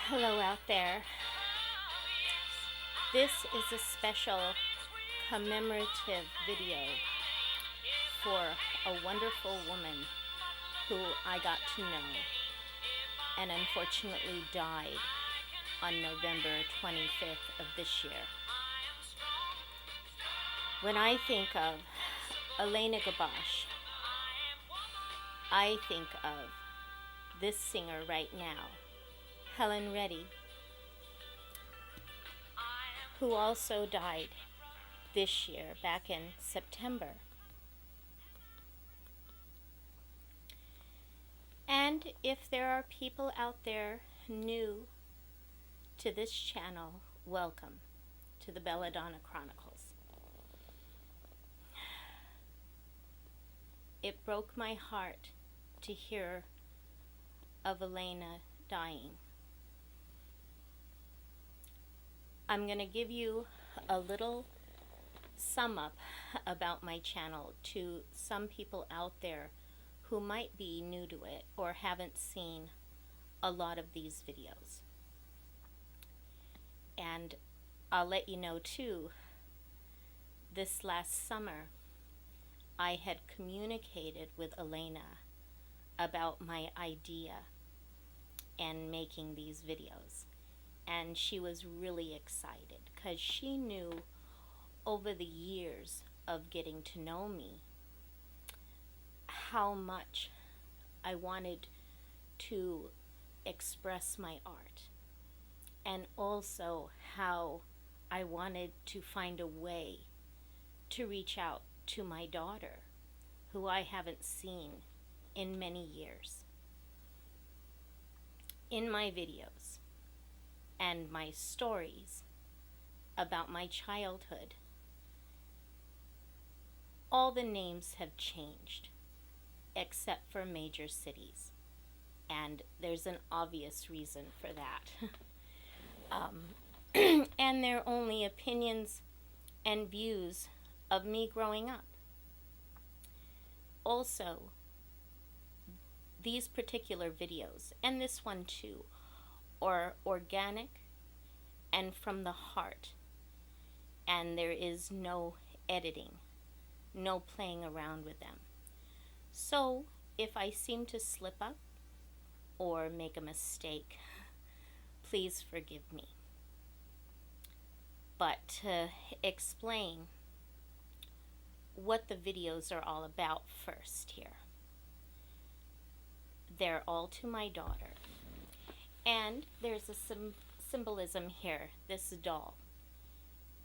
Hello out there. This is a special commemorative video for a wonderful woman who I got to know and unfortunately died on November 25th of this year. When I think of Allena Gabosch, I think of this singer right now, Helen Reddy, who also died this year, back in September. And if there are people out there new to this channel, welcome to the Belladonna Chronicles. It broke my heart to hear of Allena dying. I'm going to give you a little sum up about my channel to some people out there who might be new to it or haven't seen a lot of these videos. And I'll let you know too, this last summer I had communicated with Allena about my idea and making these videos. And she was really excited because she knew over the years of getting to know me how much I wanted to express my art, and also how I wanted to find a way to reach out to my daughter, who I haven't seen in many years. In my videos and my stories about my childhood, all the names have changed except for major cities, and there's an obvious reason for that. And they're only opinions and views of me growing up. Also, these particular videos, and this one too, are organic and from the heart, and there is no editing, no playing around with them. So if I seem to slip up or make a mistake, please forgive me. But to explain what the videos are all about first here, they're all to my daughter. And there's a symbolism here, this doll.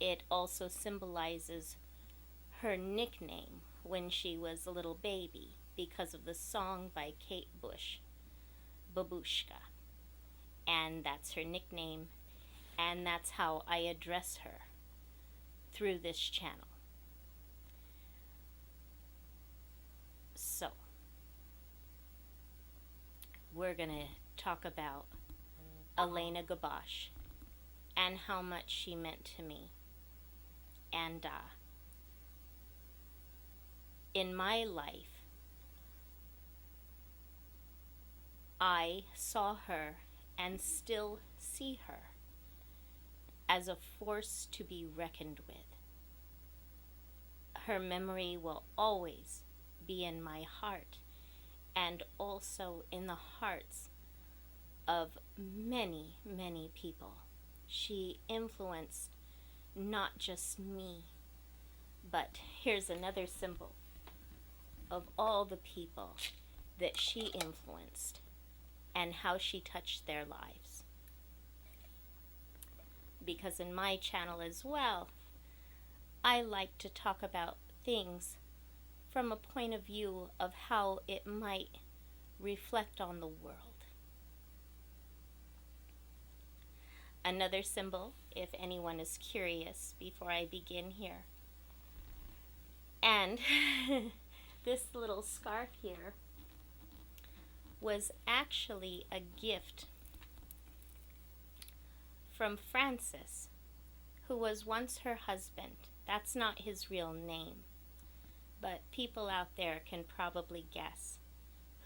It also symbolizes her nickname when she was a little baby because of the song by Kate Bush, Babushka. And that's her nickname, and that's how I address her through this channel. So, we're going to talk about Allena Gabosch and how much she meant to me. And in my life, I saw her and still see her as a force to be reckoned with. Her memory will always be in my heart, and also in the hearts of many, many people. She influenced not just me, but here's another symbol of all the people that she influenced and how she touched their lives. Because in my channel as well, I like to talk about things from a point of view of how it might reflect on the world. Another symbol, if anyone is curious before I begin here, and this little scarf here was actually a gift from Francis, who was once her husband. That's not his real name, but people out there can probably guess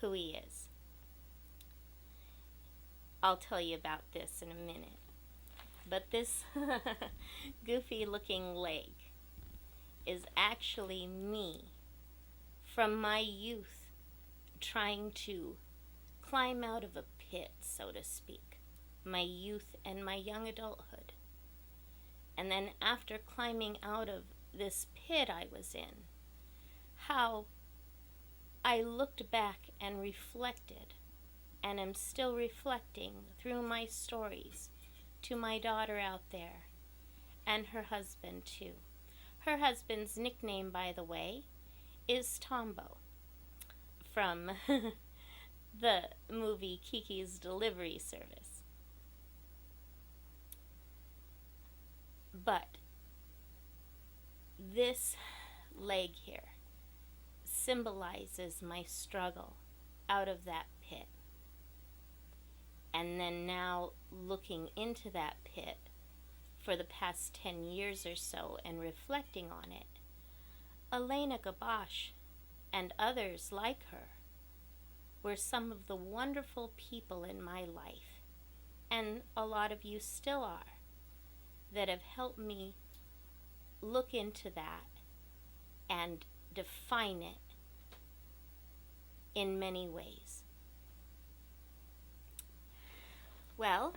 who he is. I'll tell you about this in a minute. But this goofy looking leg is actually me from my youth trying to climb out of a pit, so to speak. My youth and my young adulthood. And then after climbing out of this pit I was in, how I looked back and reflected, and am still reflecting through my stories to my daughter out there and her husband too. Her husband's nickname, by the way, is Tombo from the movie Kiki's Delivery Service. But this leg here symbolizes my struggle out of that pit. And then now looking into that pit for the past 10 years or so and reflecting on it, Allena Gabosch and others like her were some of the wonderful people in my life, and a lot of you still are, that have helped me look into that and define it in many ways. Well,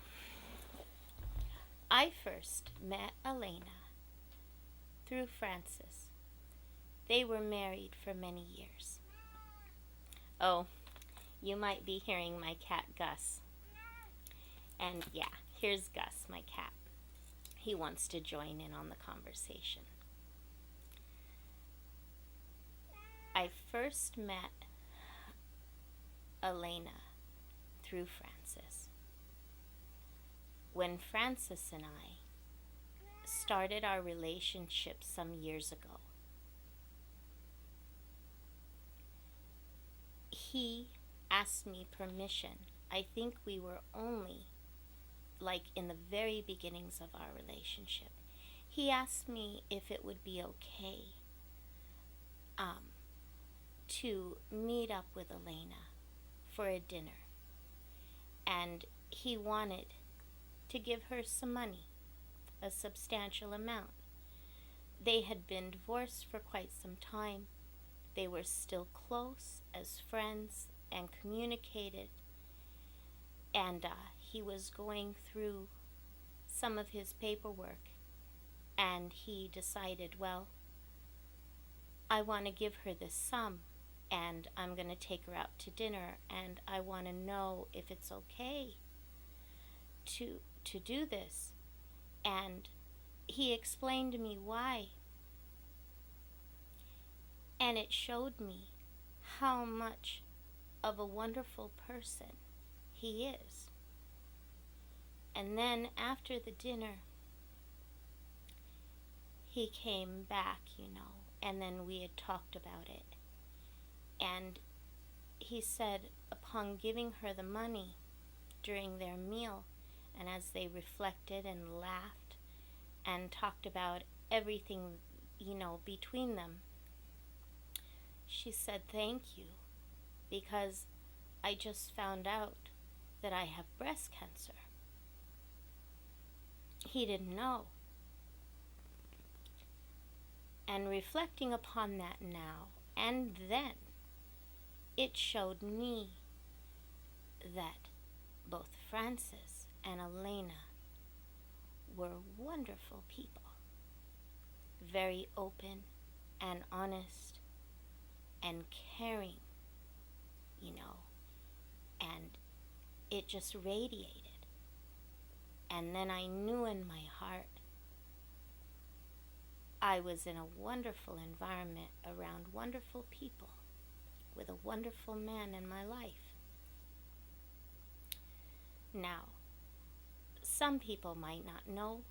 I first met Allena through Francis. They were married for many years. Oh, you might be hearing my cat Gus. And yeah, here's Gus, my cat. He wants to join in on the conversation. I first met Allena through Francis. When Francis and I started our relationship some years ago, he asked me permission. I think we were only like in the very beginnings of our relationship. He asked me if it would be okay to meet up with Allena for a dinner. And he wanted to give her some money, a substantial amount. They had been divorced for quite some time. They were still close as friends and communicated. And he was going through some of his paperwork, and he decided, well, I want to give her this sum, and I'm going to take her out to dinner, and I want to know if it's okay to do this. And he explained to me why. And it showed me how much of a wonderful person he is. And then after the dinner, he came back, and then we had talked about it. And he said, upon giving her the money during their meal, and as they reflected and laughed and talked about everything, between them, she said, thank you, because I just found out that I have breast cancer. He didn't know. And reflecting upon that now and then, it showed me that both Francis and Allena were wonderful people, very open and honest and caring, and it just radiated. And then I knew in my heart I was in a wonderful environment around wonderful people with a wonderful man in my life. Now, some people might not know,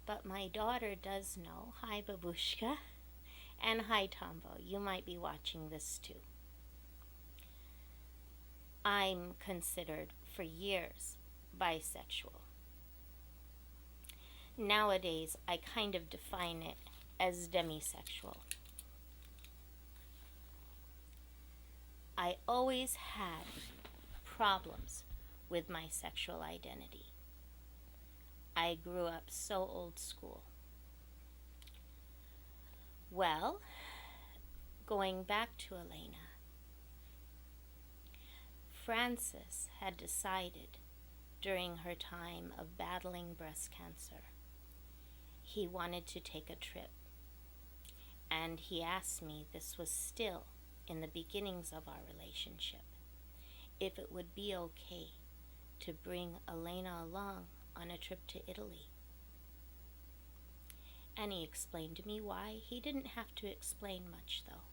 but my daughter does know. Hi, Babushka. And hi, Tombo. You might be watching this too. I'm considered for years bisexual. Nowadays, I kind of define it as demisexual. I always had problems with my sexual identity. I grew up so old school. Well, going back to Allena, Frances had decided during her time of battling breast cancer, he wanted to take a trip. And he asked me, this was still in the beginnings of our relationship, if it would be okay to bring Allena along on a trip to Italy. And he explained to me why. He didn't have to explain much, though.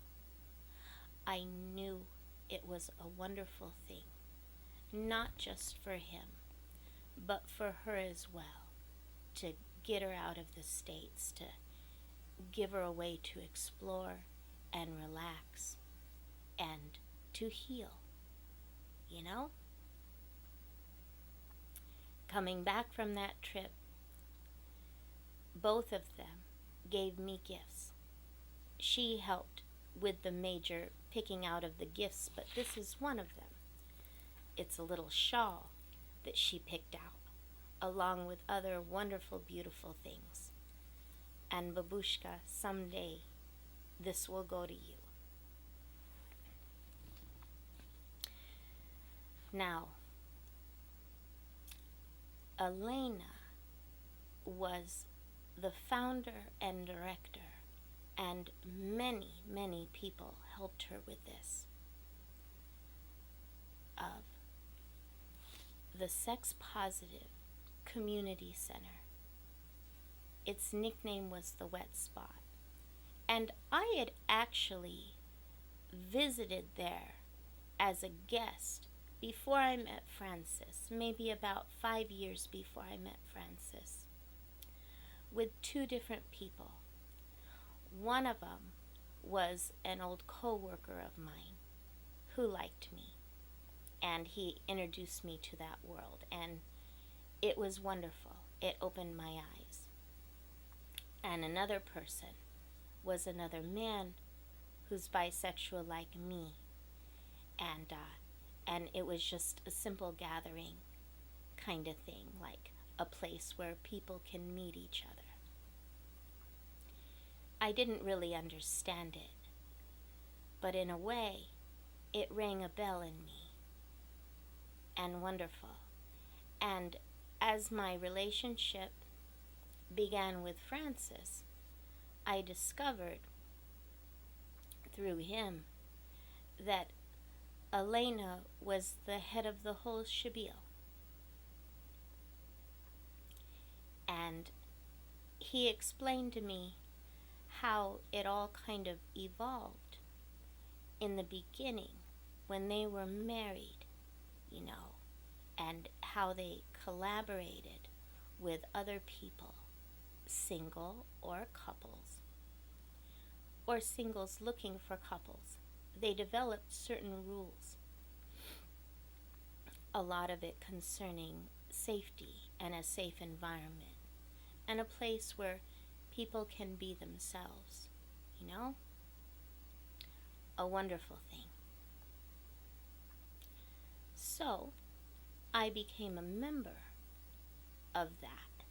I knew it was a wonderful thing, not just for him, but for her as well, to get her out of the States, to give her a way to explore and relax and to heal, you know? Coming back from that trip, both of them gave me gifts. She helped with the major picking out of the gifts, but this is one of them. It's a little shawl that she picked out, along with other wonderful, beautiful things. And Babushka, someday this will go to you. Now, Allena was the founder and director, and many, many people helped her with this, of the Sex Positive Community Center. Its nickname was the Wet Spot. And I had actually visited there as a guest before I met Frances, maybe about 5 years before I met Frances, with 2 different people. One of them was an old co-worker of mine who liked me, and he introduced me to that world, and it was wonderful. It opened my eyes. And another person was another man who's bisexual like me, and it was just a simple gathering kind of thing, like a place where people can meet each other. I didn't really understand it, but in a way, it rang a bell in me, and wonderful. And as my relationship began with Frances, I discovered through him that Allena was the head of the whole shabil. And he explained to me how it all kind of evolved in the beginning when they were married, you know, and how they collaborated with other people, single or couples, or singles looking for couples. They developed certain rules, a lot of it concerning safety and a safe environment, and a place where people can be themselves, you know? A wonderful thing. So, I became a member of that,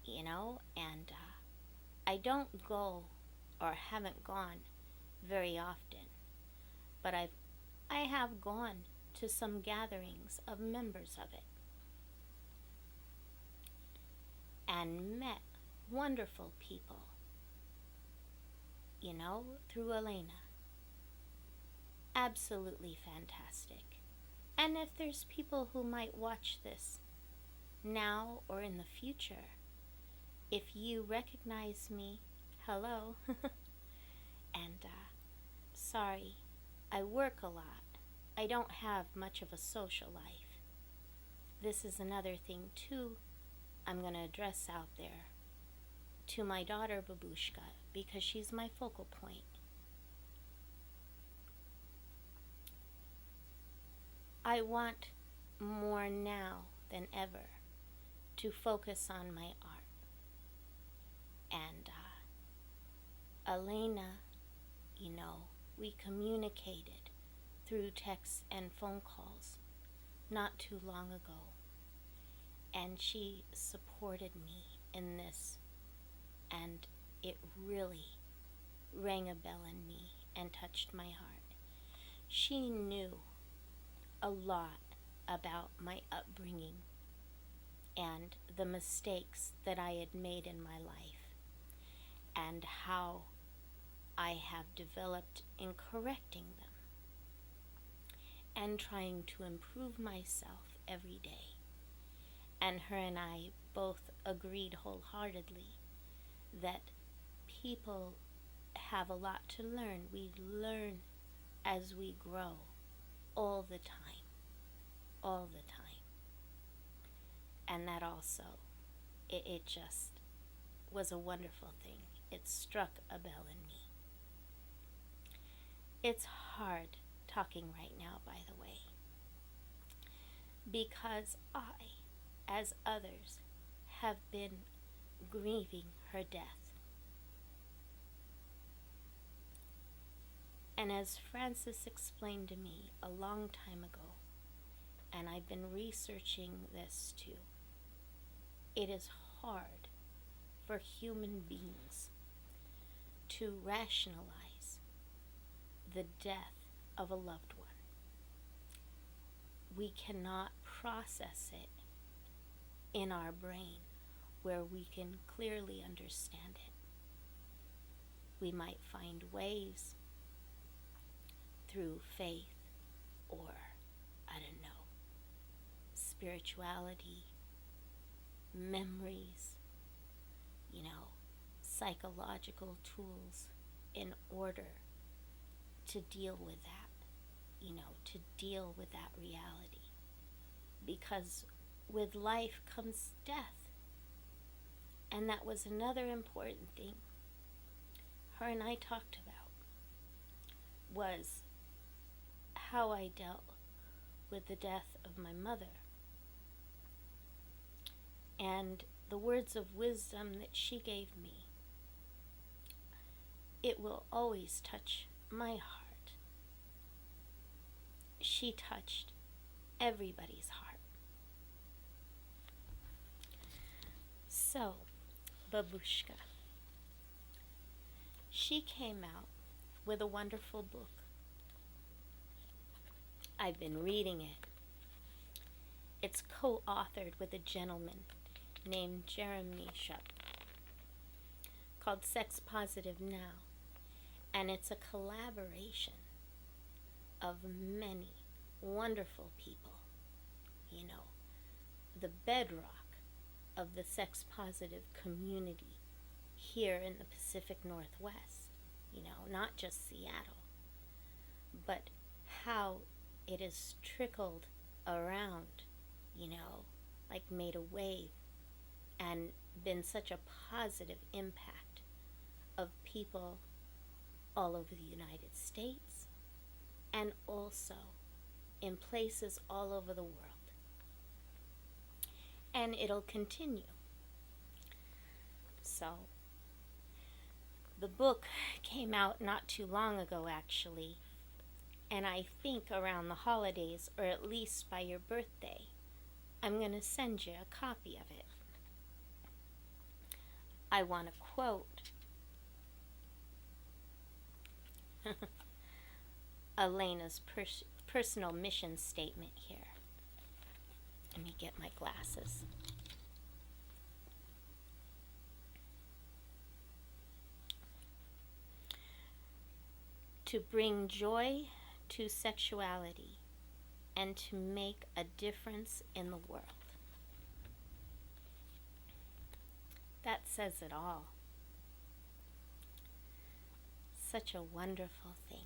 you know, and I don't go or haven't gone very often, but I have gone to some gatherings of members of it and met wonderful people, you know, through Allena. Absolutely fantastic. And if there's people who might watch this now or in the future, if you recognize me, hello. And sorry, I work a lot. I don't have much of a social life. This is another thing too I'm going to address out there to my daughter Babushka, because she's my focal point. I want more now than ever to focus on my art. And Allena, you know, we communicated through texts and phone calls, not too long ago, and she supported me in this, and it really rang a bell in me and touched my heart. She knew a lot about my upbringing and the mistakes that I had made in my life and how I have developed in correcting them and trying to improve myself every day. And her and I both agreed wholeheartedly that people have a lot to learn. We learn as we grow all the time, all the time. And that also, it just was a wonderful thing. It struck a bell in me. It's hard talking right now, by the way, because I, as others, have been grieving her death. And as Francis explained to me a long time ago, and I've been researching this too, it is hard for human beings to rationalize the death of a loved one. We cannot process it in our brain where we can clearly understand it. We might find ways through faith or, I don't know, spirituality, memories, psychological tools in order to deal with that, to deal with that reality. Because with life comes death. And that was another important thing her and I talked about, was how I dealt with the death of my mother and the words of wisdom that she gave me. It will always touch my heart. She touched everybody's heart. So, Babushka, she came out with a wonderful book. I've been reading it. It's co-authored with a gentleman named Jeremy Shub, called Sex Positive Now. And it's a collaboration of many wonderful people. The bedrock of the sex positive community here in the Pacific Northwest. Not just Seattle, but how it has trickled around, like made a wave and been such a positive impact of people all over the United States and also in places all over the world. And it'll continue. So, the book came out not too long ago, actually, and I think around the holidays, or at least by your birthday, I'm going to send you a copy of it. I want to quote Allena's personal mission statement here. Let me get my glasses. To bring joy to sexuality and to make a difference in the world. That says it all. Such a wonderful thing.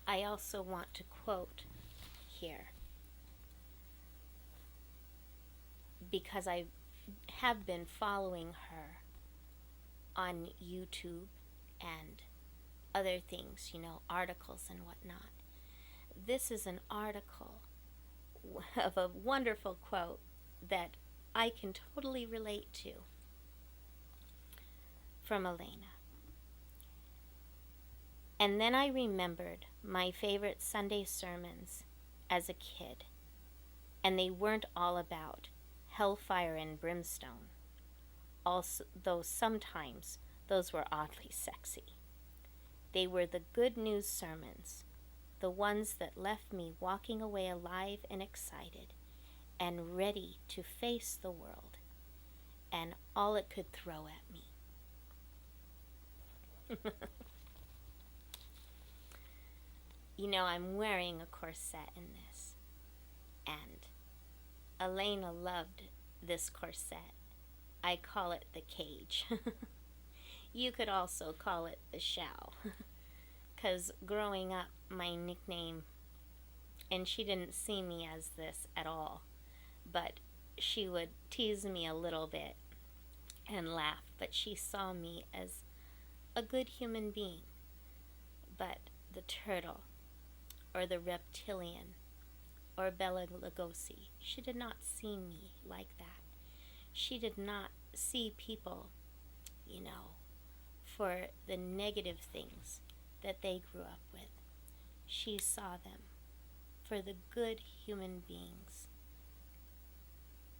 I also want to quote here, because I have been following her on YouTube and other things, articles and whatnot. This is an article of a wonderful quote that I can totally relate to from Allena. And then I remembered my favorite Sunday sermons as a kid, and they weren't all about hellfire and brimstone, although sometimes those were oddly sexy. They were the good news sermons, the ones that left me walking away alive and excited and ready to face the world and all it could throw at me. You know, I'm wearing a corset in this, and Allena loved this corset. I call it the cage. You could also call it the shell, because growing up, my nickname, and she didn't see me as this at all, but she would tease me a little bit and laugh, but she saw me as a good human being. But the turtle, or the reptilian, or Bela Lugosi, she did not see me like that. She did not see people, you know, for the negative things that they grew up with. She saw them for the good human beings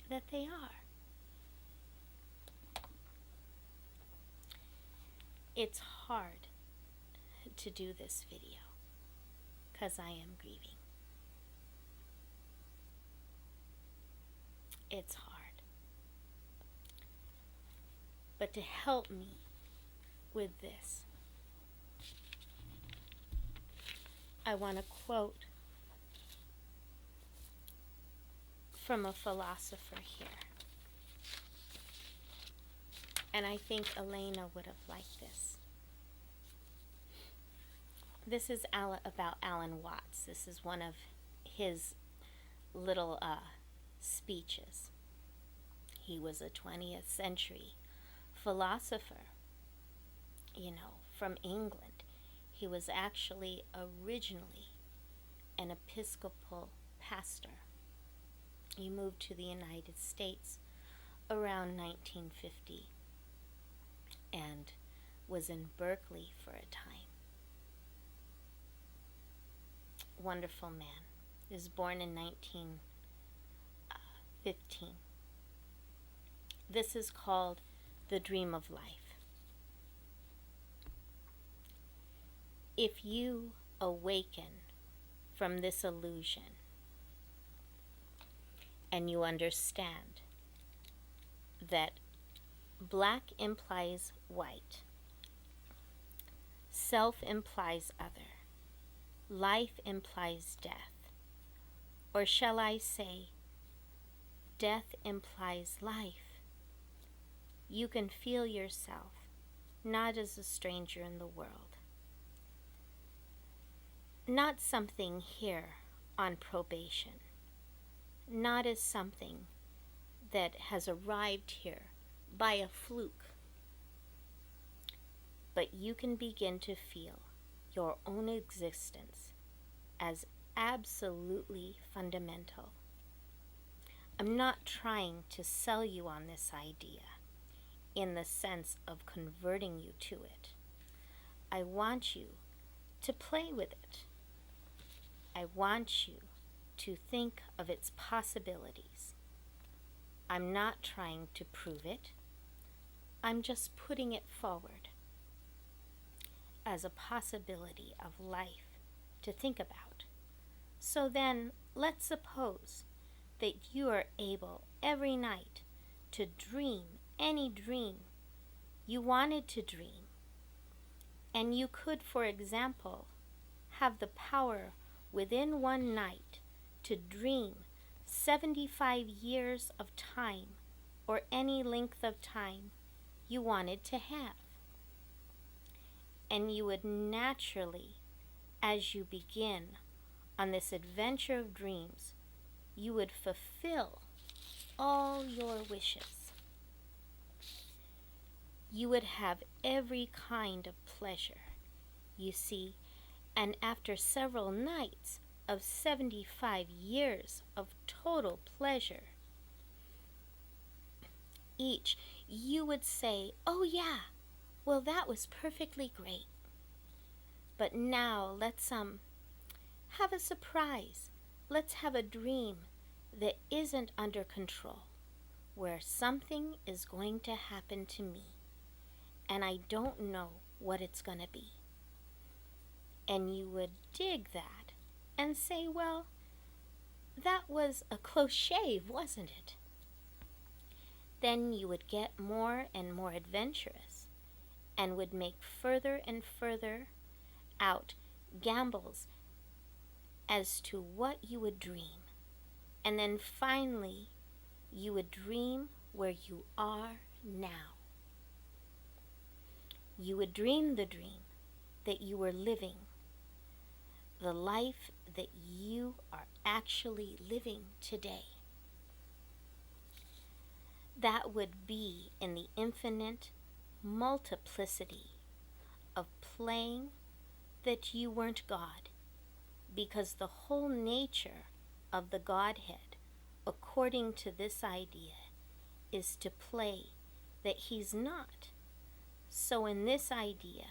that they are. It's hard to do this video because I am grieving. It's hard. But to help me with this, I want to quote from a philosopher here. And I think Allena would have liked this. This is about Alan Watts. This is one of his little speeches. He was a 20th century philosopher, you know, from England. He was actually originally an Episcopal pastor. He moved to the United States around 1950 and was in Berkeley for a time. Wonderful man. He was born in 1915. This is called The Dream of Life. If you awaken from this illusion and you understand that black implies white, self implies other, life implies death, or shall I say, death implies life, you can feel yourself not as a stranger in the world, not something here on probation, not as something that has arrived here by a fluke, but you can begin to feel your own existence as absolutely fundamental. I'm not trying to sell you on this idea in the sense of converting you to it. I want you to play with it. I want you to think of its possibilities. I'm not trying to prove it. I'm just putting it forward as a possibility of life to think about. So then, let's suppose that you are able every night to dream any dream you wanted to dream. And you could, for example, have the power within one night to dream 75 years of time or any length of time you wanted to have. And you would naturally, as you begin on this adventure of dreams, you would fulfill all your wishes. You would have every kind of pleasure, you see, and after several nights of 75 years of total pleasure, each, you would say, oh yeah, well that was perfectly great. But now let's Have a surprise. Let's have a dream that isn't under control, where something is going to happen to me, and I don't know what it's going to be. And you would dig that and say, well, that was a close shave, wasn't it? Then you would get more and more adventurous and would make further and further out gambles as to what you would dream. And then finally, you would dream where you are now. You would dream the dream that you were living, the life that you are actually living today. That would be in the infinite multiplicity of playing that you weren't God, because the whole nature of the Godhead, according to this idea, is to play that He's not. So in this idea,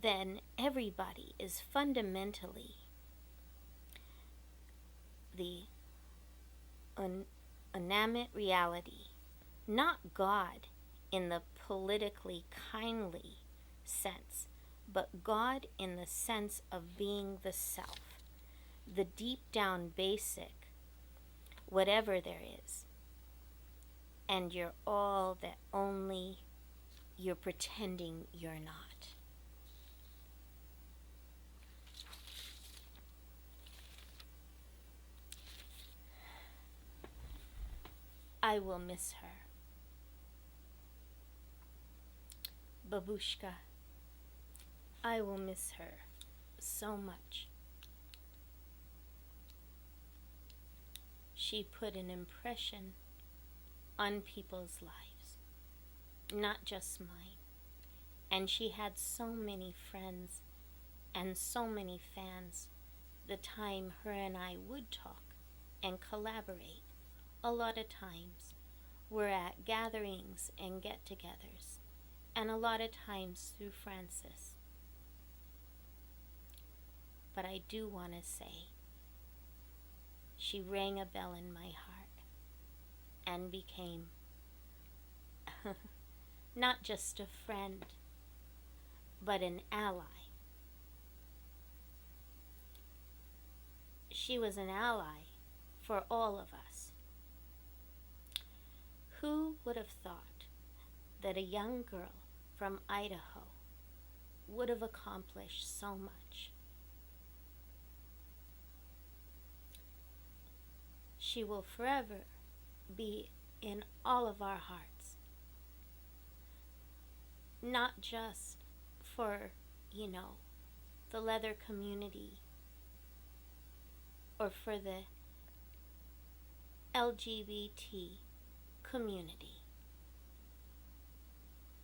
then everybody is fundamentally the inanimate reality, not God in the politically kindly sense, but God in the sense of being the self, the deep down basic, whatever there is. And you're all that only you're pretending you're not. I will miss her. Babushka, I will miss her so much. She put an impression on people's lives, not just mine. And she had so many friends and so many fans the time her and I would talk and collaborate. A lot of times we're at gatherings and get-togethers, and a lot of times through Francis. But I do want to say she rang a bell in my heart and became not just a friend, but an ally. She was an ally for all of us. Who would have thought that a young girl from Idaho would have accomplished so much? She will forever be in all of our hearts. Not just for, the leather community or for the LGBT community.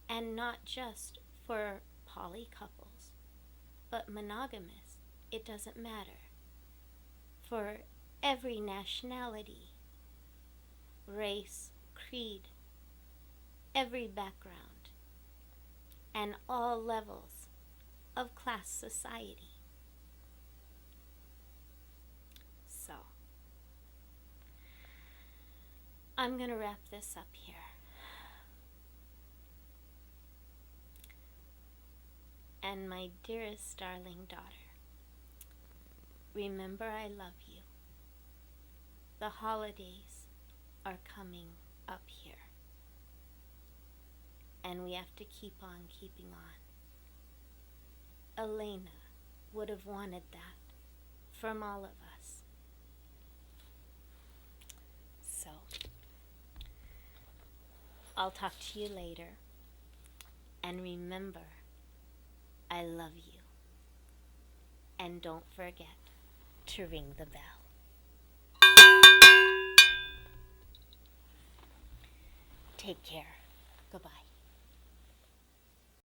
And not just for poly couples, but monogamous. It doesn't matter. For every nationality, race, creed, every background, and all levels of class society. So, I'm going to wrap this up here. And my dearest darling daughter, remember I love you. The holidays are coming up here, and we have to keep on keeping on. Allena would have wanted that from all of us. So, I'll talk to you later, and remember, I love you. And don't forget to ring the bell. Take care. Goodbye.